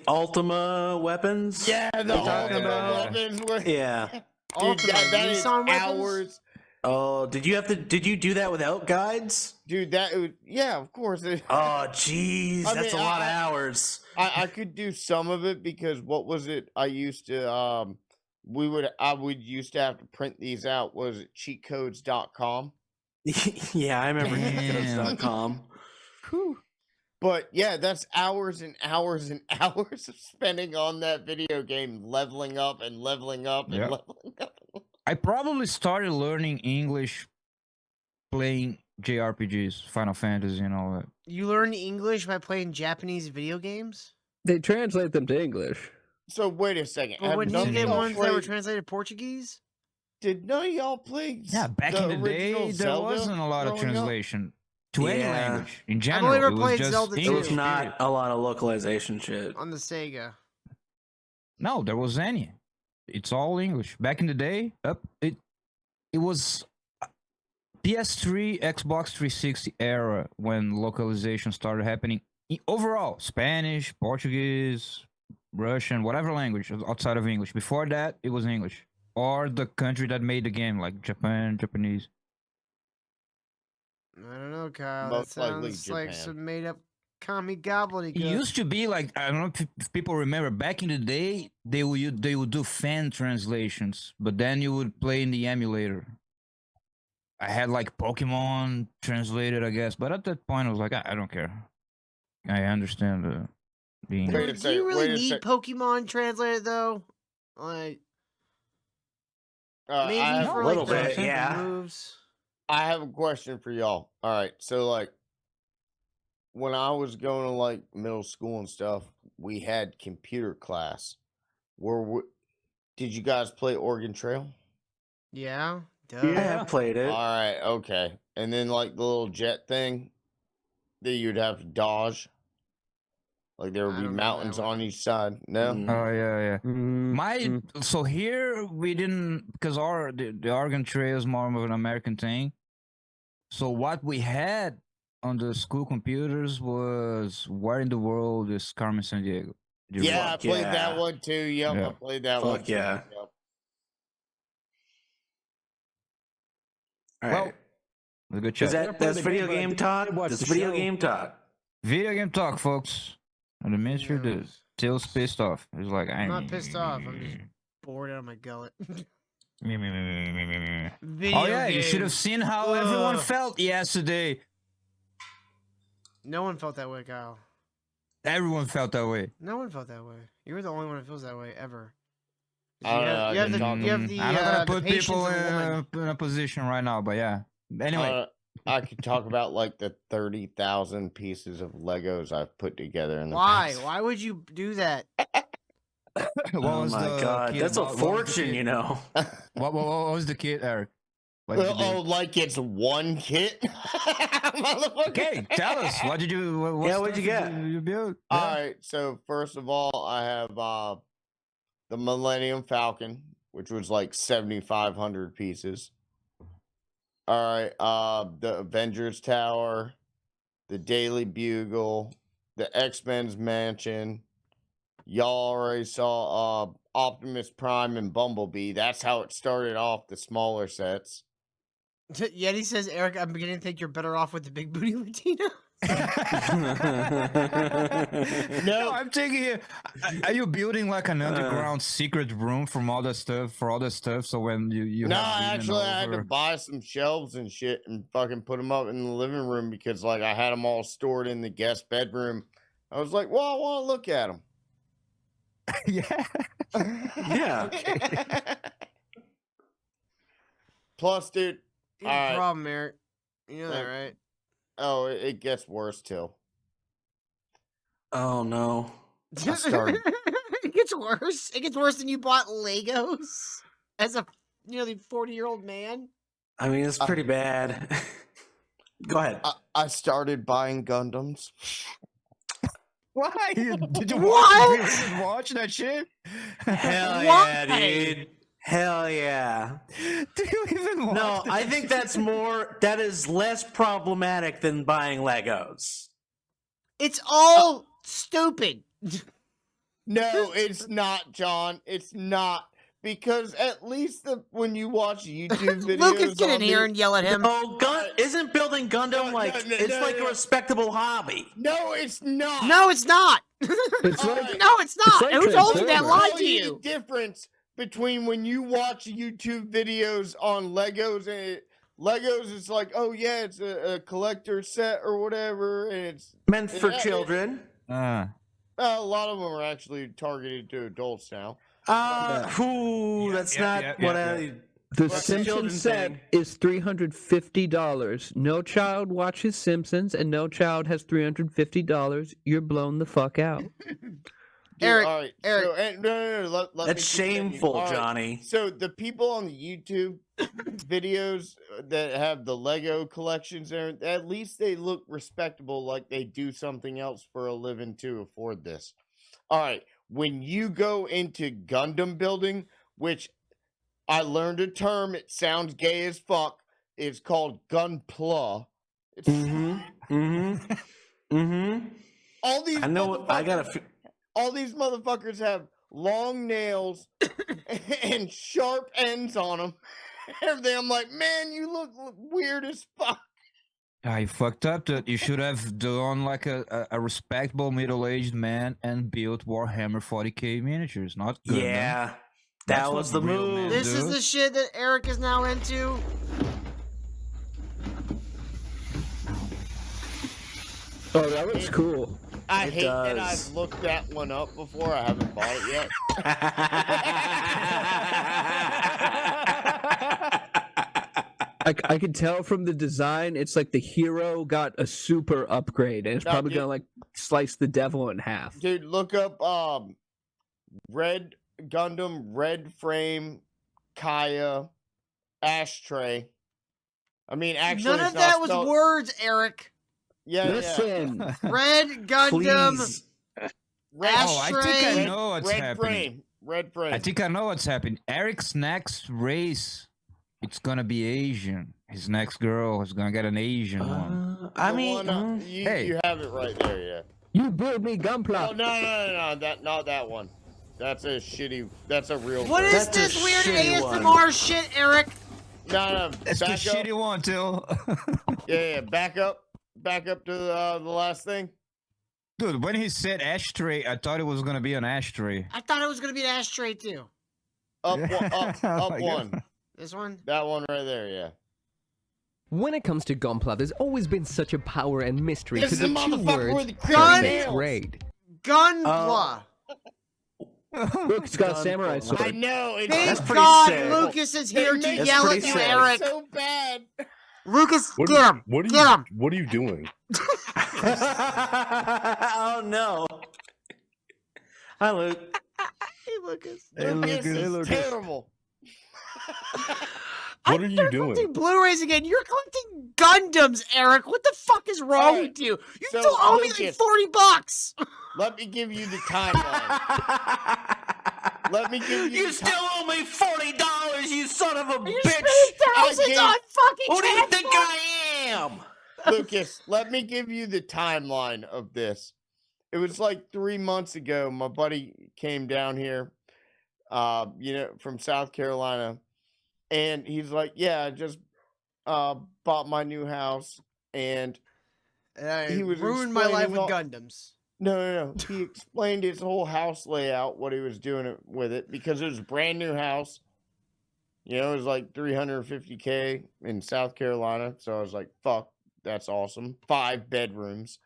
Ultima weapons? Yeah, the talking Ultima weapons were. Yeah. Dude, Ultima that is Nissan weapons? hours. Oh, did you do that without guides? Dude, yeah, of course. Oh, jeez, I that's mean, a lot of hours. I could do some of it because what was it? I used to I would used to have to print these out. Was it cheatcodes.com? Yeah, I remember Damn. cheatcodes.com. But yeah, that's hours and hours and hours of spending on that video game, leveling up and leveling up and Yep. leveling up. I probably started learning English playing JRPGs, Final Fantasy, and all that. You learn English by playing Japanese video games? They translate them to English. So wait a second. But have when none you of get y'all ones that were played- translated Portuguese? Did none of y'all play? Yeah, back in the day, original there Zelda wasn't a lot of growing up? translation to any Yeah. language in I've general. only ever It was played just Zelda There English. was too. not a lot of localization shit. On the Sega. No, there was any. It's all English. Back in the day, it was PS3, Xbox 360 era when localization started happening. Overall, Spanish, Portuguese, Russian, whatever language outside of English. Before that, it was English. Or the country that made the game, like Japan, Japanese. I don't know, Kyle. Most that likely sounds like Japan. some made up commie gobbledygook. It used to be like, I don't know if people remember, back in the day, they would do fan translations, but then you would play in the emulator. I had like Pokemon translated, I guess, but at that point I was like, I don't care. I understand the English. Wait a Do second, you really wait a need sec- Pokemon translated though? Like maybe I have, for a little like bit, the yeah. moves. I have a question for y'all. All right, so like when I was going to like middle school and stuff, we had computer class. Did you guys play Oregon Trail? Yeah. Duh. Yeah, I've played it. All right, okay. And then like the little jet thing that you'd have to dodge. Like there would I be don't know that mountains one. on each side. No. Mm. Oh yeah. Mm, My so here we didn't, because the Oregon Trail is more of an American thing. So what we had on the school computers was Where in the World is Carmen San Diego? Did you Yeah, I watch? played that Yeah. one too. Yep, Yeah. I played that Fuck one. too. yeah. Yep. All Well, right. a good Is chat. that that's the video game, but I game did talk? watch That's the video show. game talk. Video game talk, folks. And the minister did. Knows. Tails pissed off. He's like, I'm not pissed off. I'm just bored out of my gullet. Video Oh yeah, you should have games. seen how everyone Ugh. felt yesterday. No one felt that way, Kyle. Everyone felt that way. No one felt that way. You're the only one who feels that way ever. I don't know, I You have can the, talk you have about- the, I'm not gonna the put patience people of a woman. in a position right now, but yeah. Anyway, I could talk about like the 30,000 pieces of Legos I've put together in the Why? past. Why would you do that? what Oh was my the god, kid- that's a what was the fortune, kid- you know. What was the kid, Eric? What did you do? Oh, like it's one kit? Motherfucker. Okay, tell us. What did you? What Yeah, what'd stuff you did get? You build? All Yeah. right, so first of all, I have the Millennium Falcon, which was like 7,500 pieces. All right, the Avengers Tower, the Daily Bugle, the X-Men's Mansion. Y'all already saw Optimus Prime and Bumblebee. That's how it started off, the smaller sets. Yeti says, Eric, I'm beginning to think you're better off with the big booty Latina. No, I'm thinking. Are you building like an underground secret room from all that stuff for all that stuff? So when you No, have women actually, I had to over- buy some shelves and shit and fucking put them up in the living room because, like, I had them all stored in the guest bedroom. I was like, well, I want to look at them. yeah. Yeah. Plus, dude, Here's the Alright. problem, Eric. You know that, Like- right? oh, it gets worse too. Oh no. I started- It gets worse. It gets worse than you bought Legos as a nearly 40-year-old man. I mean, it's pretty bad. Go ahead. I started buying Gundams. Why? Did you What? watch that shit? Hell Why? yeah, dude. Hell yeah. Do you even watch? No, I think that is less problematic than buying Legos. It's all stupid. No, it's not, John. It's not. Because at least when you watch YouTube videos, Lucas, get in on here the- and yell at him. Oh, isn't building Gundam a respectable hobby? No, it's not. No, it's not. It's All like right. No, it's not. like Who told you that Transformers. lied Tell to you you? the difference between when you watch YouTube videos on Legos and Legos is like, oh yeah, it's a collector set or whatever, and it's Meant for Yeah, children. a lot of them are actually targeted to adults now. That's not what I. The What's the children Simpsons set thing? is $350. No child watches Simpsons, and no child has $350. You're blown the fuck out. Dude, Eric, all right. Eric. So, no. Let me That's continue. shameful, All right, Johnny. So the people on the YouTube videos that have the Lego collections there, at least they look respectable, like they do something else for a living to afford this. All right. When you go into Gundam building, which I learned a term, it sounds gay as fuck. It's called gunpla. It's all these I know. I gotta. all these motherfuckers have long nails and sharp ends on them. Everything. I'm like, man, you look weird as fuck. I fucked up. That you should have done like a respectable middle-aged man and built Warhammer 40k miniatures, not Gundam. Yeah, That's that was the what real move. men This is dude. the shit that Eric is now into. Oh, that looks cool. I It hate that does. I've looked that one up before. I haven't bought it yet. I can tell from the design, it's like the hero got a super upgrade, and it's No, probably dude. gonna like slice the devil in half. Dude, look up Red Gundam, Red Frame, Kaya, Ashtray. I mean, actually, None it's of not that was spelled- words, Eric. Yeah, Listen, Red Gundam. Please. Red, Oh, I think I Ashtray. know what's Red happening. Frame. Red Frame. I think I know what's happening. Eric's next race, it's gonna be Asian. His next girl is gonna get an Asian one. I The mean, one, hey. you have it right there, yeah. you build me Oh gunpla. no, not that one. That's a shitty. That's a real. What version. is That's a this weird shitty ASMR one. shit, Eric? No, That's the back up. shitty one, too. Yeah, back up to the last thing. Dude, when he said ashtray, I thought it was gonna be an ashtray. I thought it was gonna be an ashtray too. Up, Oh up my one. God. This one? That one right there, yeah. When it comes to Gunpla, there's always been such a power and mystery This to is the the two motherfucker words with the that creepy makes nails. raid. Gunpla. Look, it's got a samurai I sword. know. It's Thank That's pretty God sad. Lucas is here to makes yell at pretty you, sad. Eric. so bad. Lucas, What get him. What are Get him. you? What are you doing? Oh no. Hi, Luke. Hey, Lucas. This is terrible. What are you Collecting doing? Blu-rays again. You're collecting Gundams, Eric. What the fuck is wrong Alright, with you? You so, still owe me like Lucas. $40. Let me give you the timeline. Let me give you. You the still owe me $40, you son of a You bitch! spent thousands gave- on fucking Who do you think transport. I am? Lucas, let me give you the timeline of this. It was like 3 months ago. My buddy came down here, from South Carolina, and he's like, "Yeah, I just bought my new house," and And I He was ruined my life explaining with all- Gundams. no. He explained his whole house layout, what he was doing with it, because it was a brand new house. It was like $350K in South Carolina. So I was like, "Fuck, that's awesome." 5 bedrooms.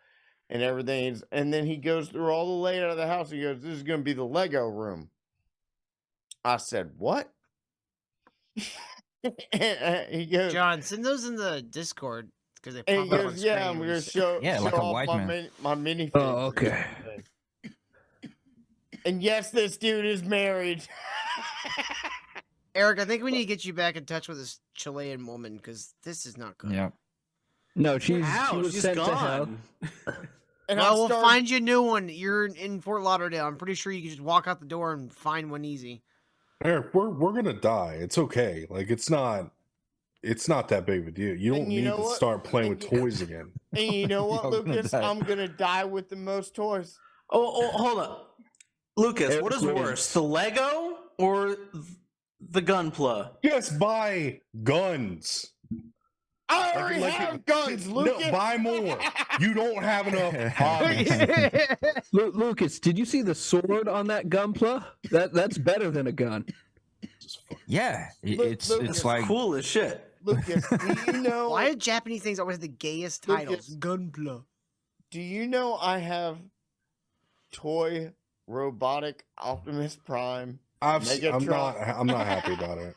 And everything. And then he goes through all the layout of the house. He goes, "This is going to be the Lego room." I said, "What?" And he goes, John, send those in the Discord because they and he pop up on goes, screen. "Yeah, I'm when going you to say- show, Yeah, show like a off white my, man. my minifig." Oh, okay. And yes, this dude is married. Eric, I think we need to get you back in touch with this Chilean woman because this is not good. Yeah. No, she How? was She's sent to hell. gone. And Well, I'm we'll starting- find you a new one. You're in Fort Lauderdale. I'm pretty sure you can just walk out the door and find one easy. Eric, we're gonna die. It's okay. Like it's not that big of a deal. You don't And you need know to what? start playing with And you- toys again. And you know what, Y'all gonna Lucas? die. I'm gonna die with the most toys. Oh, hold up. Lucas, Eric what is Williams. worse, the Lego or the Gunpla? Just buy guns. I already have guns, Lucas. No, buy more. You don't have enough hobbies. Lucas, did you see the sword on that gunpla? That's better than a gun. Yeah, it's Lucas, like Cool as shit. Lucas, do you know? Why are Japanese things always the gayest titles? Gunpla. Do you know I have toy robotic Optimus Prime? I'm Megatron. not happy about it.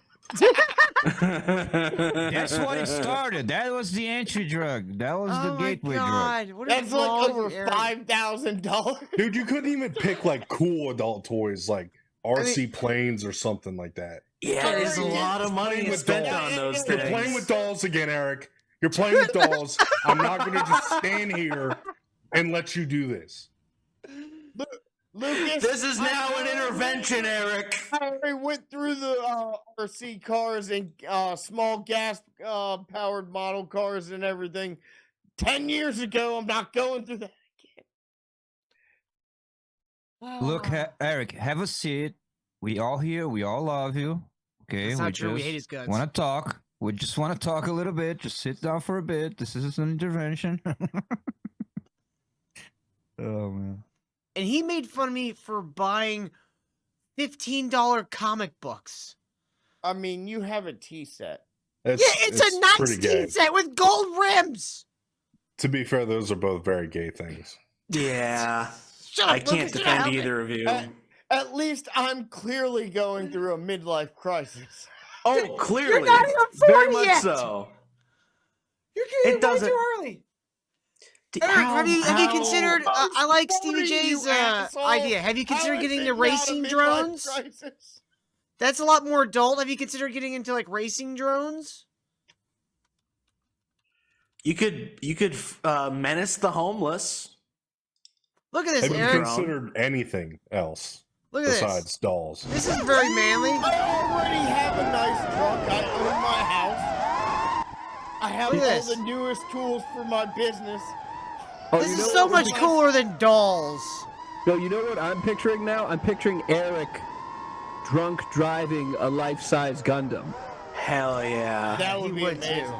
that's what it started. That was the entry drug. That was the gateway drug. God, what is That's like wrong over with you, Eric? $5,000. Dude, you couldn't even pick like cool adult toys like RC planes or something like that. Yeah, there's a Eric, lot of money playing with spent dolls. on those You're things. playing with dolls again, Eric. You're playing with dolls. I'm not going to just stand here and let you do this. Lucas, This is now an intervention, Eric. I already went through the RC cars and small gas powered model cars and everything 10 years ago. I'm not going through that again. Look, Eric, have a seat. We all here. We all love you. Okay, That's we not true. We just hate his guns. want to talk. We just want to talk a little bit. Just sit down for a bit. This is an intervention. Oh man. And he made fun of me for buying $15 comic books. I mean, you have a tea set. Yeah, it's a nice pretty gay. tea set with gold rims. To be fair, those are both very gay things. Yeah, Shut up, I can't Lucas, you're defend not either of you. At least I'm clearly going through a midlife crisis. Oh, clearly, You're not even 40 very much yet. so. You're getting It doesn't- way too early. Eric, have you considered? I like Stevie 40, J's you asshole. idea. Have you considered How is getting it the not a racing midlife drones? crisis? That's a lot more adult. Have you considered getting into like racing drones? You could menace the homeless. Look at this, Have you Eric. considered anything else Look at besides this. dolls? This is very manly. I already have a nice truck. I own my house. I have Look at all this. the newest tools for my business. Oh, This you is know so what much would be- cooler than dolls. No, you know what I'm picturing now? I'm picturing Eric drunk driving a life-size Gundam. Hell yeah. That would He be would amazing. too.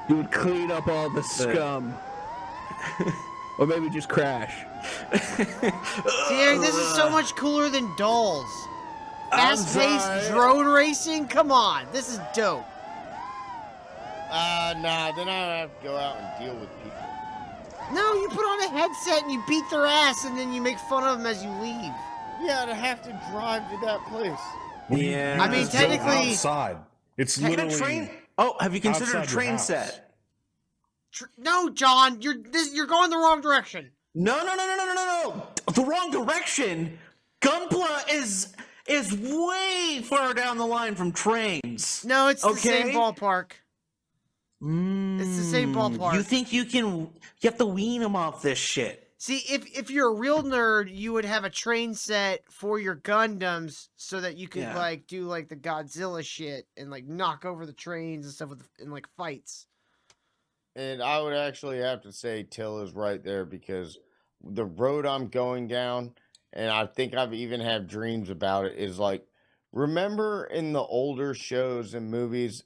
You would clean up all the scum. Or maybe just crash. See, Eric, this is so much cooler than dolls. I'm Fast-paced sorry. drone racing? Come on, this is dope. Nah, then I have to go out and deal with people. No, you put on a headset and you beat their ass and then you make fun of them as you leave. Yeah, to have to drive to that place. Yeah. I mean, Just go technically- outside. It's Get a literally train. Oh, have you considered a outside your train house. set? No, John, you're going the wrong direction. No. The wrong direction. Gunpla is way far down the line from trains. No, it's the same Okay. ballpark. It's the same ballpark. You think you have to wean them off this shit. See, if you're a real nerd, you would have a train set for your Gundams so that you could Yeah. like do like the Godzilla shit and like knock over the trains and stuff in like fights. And I would actually have to say Till is right there because the road I'm going down, and I think I've even had dreams about it, is like, remember in the older shows and movies,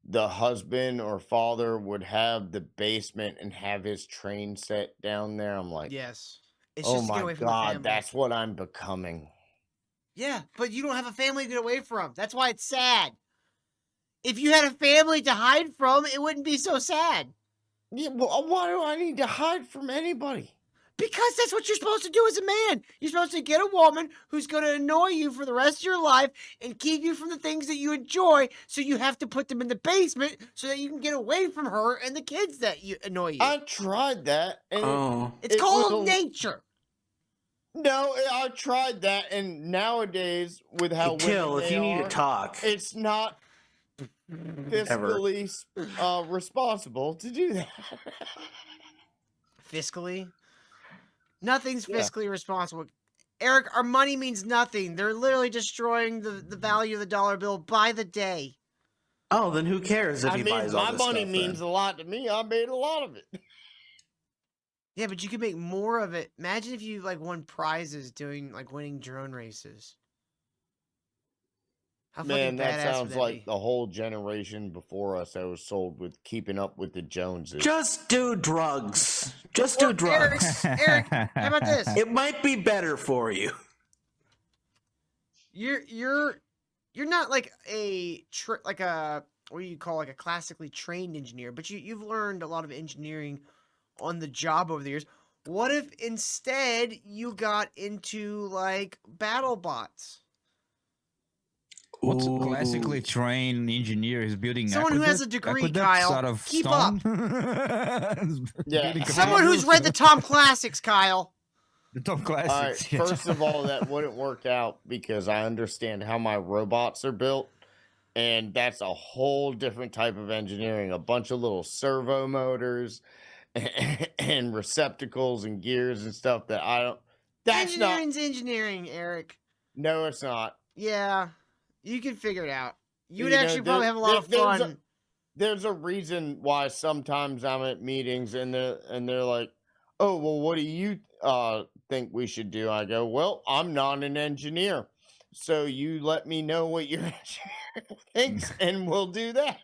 the husband or father would have the basement and have his train set down there? I'm like, Yes. It's oh just to get my away from the God, family. that's what I'm becoming. Yeah, but you don't have a family to get away from. That's why it's sad. If you had a family to hide from, it wouldn't be so sad. Yeah, well, why do I need to hide from anybody? Because that's what you're supposed to do as a man. You're supposed to get a woman who's going to annoy you for the rest of your life and keep you from the things that you enjoy. So you have to put them in the basement so that you can get away from her and the kids that you annoy you. I tried that, and Oh. It's it called was a- nature. no, I tried that, and nowadays with how Till, women if they you need are, to talk. it's not fiscally responsible to do that. Fiscally? Nothing's Yeah. fiscally responsible. Eric, our money means nothing. They're literally destroying the value of the dollar bill by the day. Oh, then who cares if I he mean, buys all my this money stuff means then? a lot to me. I made a lot of it. Yeah, but you could make more of it. Imagine if you like won prizes doing like winning drone races. How Man, fucking that badass sounds would that like be? the whole generation before us that was sold with keeping up with the Joneses. Just do drugs. Just do Or drugs. Eric, how about this? It might be better for you. You're not like like a what do you call like a classically trained engineer, but you've learned a lot of engineering on the job over the years. What if instead you got into like battle bots? What's a Ooh. classically trained engineer is building Someone who has a degree, Kyle. out of Keep stone? Yeah. Building Someone who's read the Tom Classics, Kyle. the Tom All right, Classics. yeah. first of all, that wouldn't work out because I understand how my robots are built, and that's a whole different type of engineering. A bunch of little servo motors and receptacles and gears and stuff that I don't. That's not. Engineering's engineering, Eric. No, it's not. Yeah, you can figure it out. You would You know, actually probably have a lot of there's fun. There's a reason why sometimes I'm at meetings and they're like, "Oh, well, what do you think we should do?" I go, "Well, I'm not an engineer, so you let me know what your engineer thinks, and we'll do that."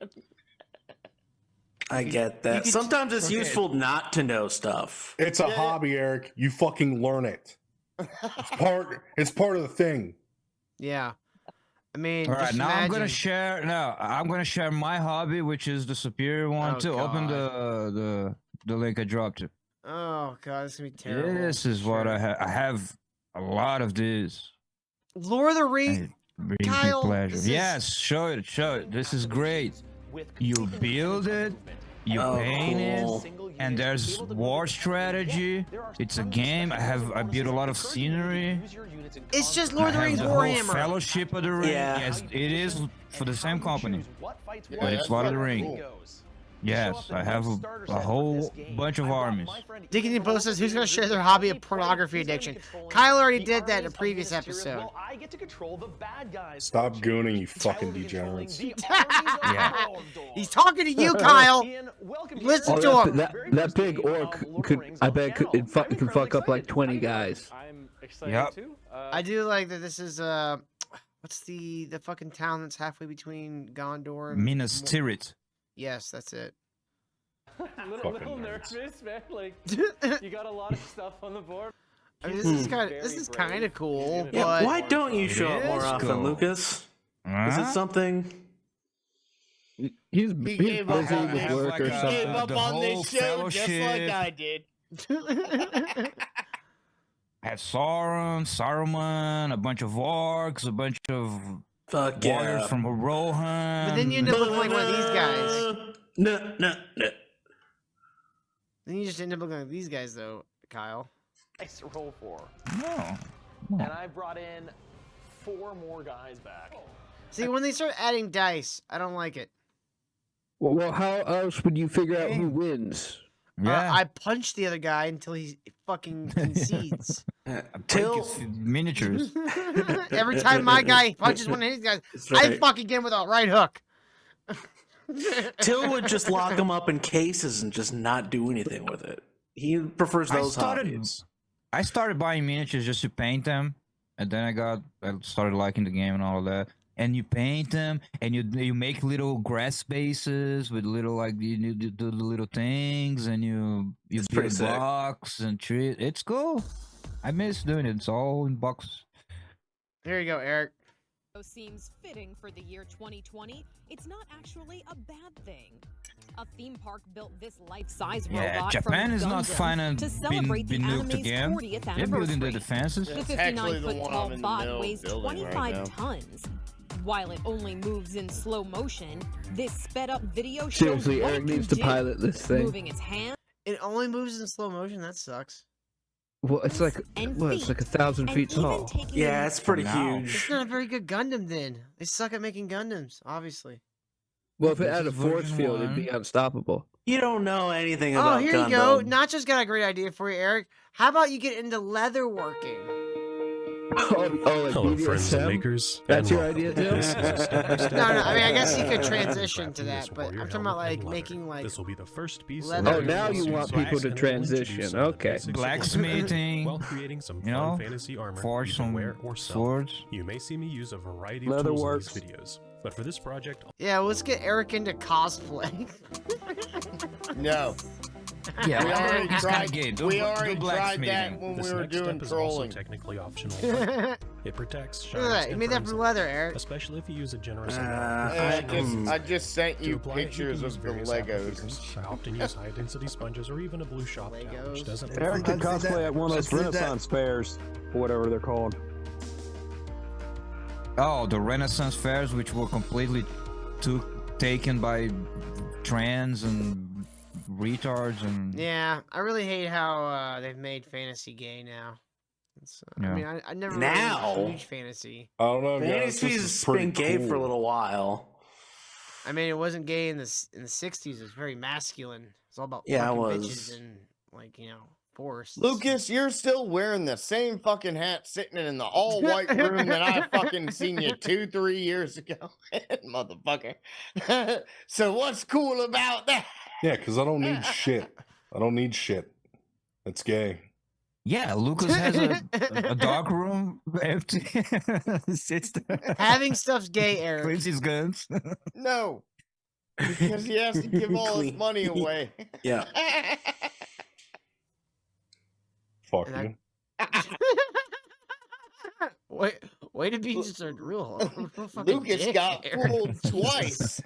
I get that. could- Sometimes it's Okay. useful not to know stuff. It's a Yeah. hobby, Eric. You fucking learn it. It's part of the thing. Yeah, I mean, All right, just now I'm gonna imagine- share. No, I'm gonna share my hobby, which is the superior one Oh, too. Open God. the link I dropped you. Oh god, this is gonna be terrible. This is what I Sure. have. I have a lot of this. Lord of the and Rings. it brings me Kyle, pleasure. this is- Yes, show it, show it. This is great. You build it, you Oh, paint cool. it, and there's war strategy. It's a game. I built a lot of scenery. It's just Lord of the I have Rings the whole Warhammer. Fellowship of the Ring. Yeah. Yes, it is for the same company. Yeah, But it's that's Lord of the fucking Ring. cool. Yes, I have a whole bunch of armies. Dickinson Post says, who's going to share their hobby of pornography addiction? Kyle already did that in a previous episode. Stop gooning, you fucking degenerates. Yeah. He's talking to you, Kyle. Listen to Oh, him. that big orc could, I bet, it can fuck up like 20 guys. I'm excited Yep. too. I do like that this is, what's the fucking town that's halfway between Gondor and... Minas Tirith. Yes, that's it. little Fucking nervous, man. Like I you got a lot of stuff on the board. mean, this is kind of cool, Yeah, but why don't you show up more Yes, often, go. Lucas? Is Huh? it something? He's gave up busy on with it. work Like or a- Gave something. up the on whole this show just like fellowship. I did. I have Saruman, a bunch of orcs, a bunch of Fuck warriors yeah. from Rohan. But then you end up looking like one of these guys. No. Then you just end up looking like these guys, though, Kyle. Nice roll 4. No. And I brought in 4 more guys back. See, when they start adding dice, I don't like it. Well, how else would you figure out who wins? Yeah. I punch the other guy until he fucking concedes. Till miniatures. Every time my guy punches one of his guys, That's I right. fucking get him with a right hook. Till would just lock them up in cases and just not do anything with it. He prefers those hobbies. I started buying miniatures just to paint them, and then I started liking the game and all of that. And you paint them, and you make little grass spaces with little you do the little things, and you It's pretty build sick. blocks and trees. It's cool. I miss doing it. It's all in boxes. Here you go, Eric. Seems fitting for the year 2020, it's not actually a bad thing. A theme park built this life-size Yeah, robot Japan from is not Gundam fine to and celebrate been the nuked anime's again. 40th They're building the anniversary. defenses. The That's actually the 59-foot one tall I'm in the bot middle of weighs building right 25 now. tons. While it only moves in slow motion, this sped-up video shows Seriously, what Eric it can needs to do. pilot this thing. Moving its hands It only moves in slow motion. That sucks. Well, it's like and what? It's feet, like 1,000 and feet even tall. taking Yeah, it's pretty Now. It's huge. not a very good Gundam then. They suck at making Gundams, obviously. Well, if it This had a is force version field, it'd be one. unstoppable. You don't know anything Oh, about here you go. Gundam. Nacho's got a great idea for you, Eric. How about you get into leather working? like Hello, friends and BDSM? makers. That's and your idea, welcome. too? This is a step-by-step No, I mean, I guess he guide could to transition crafting to this that, but warrior I'm talking about helmet like in making leather. like. This will be the first piece. leather Oh, now you suits. want people to transition. Okay. Blacksmithing, While creating some you know, fun fantasy armor forge you can some wear or sell. swords. You may see me use a variety of Leather tools works. in these videos, but for this project, Yeah, let's get Eric into cosplay. No. Yeah, We already it's tried. kinda gay. Do- We do already tried that blacksmithing. when this we were next doing step is also trolling. technically optional. Look It protects, at shines, that. You and made that frames from it, leather, Eric. especially if you use a generous I just sent To you apply it, you pictures can use of the various Legos. applicators. I often use high-density sponges or even a blue shop towel, Legos. which doesn't Eric can cosplay at one of those Renaissance fairs, or whatever they're called. Oh, the Renaissance fairs, which were completely taken by trans and retards and Yeah, I really hate how they've made fantasy gay now. It's, Yeah. I mean, I never Now. really was a huge fantasy. I don't know, guys. Fantasy's This is pretty been gay for a cool. little while. I mean, it wasn't gay in the '60s. It was very masculine. It's all about Yeah, it fucking was. bitches and like forests. Lucas, you're still wearing the same fucking hat sitting in the all white room that I fucking seen you 2-3 years ago. Motherfucker. So what's cool about that? Yeah, because I don't need shit. I don't need shit. It's gay. yeah, Lucas has a dark room empty. Sits there, Having stuff's gay, Eric. cleans his guns. No. Because he has to give all his Clean. money away. Yeah. Fuck And you. Way to be just a real fucking Lucas dick, got Eric. fooled twice.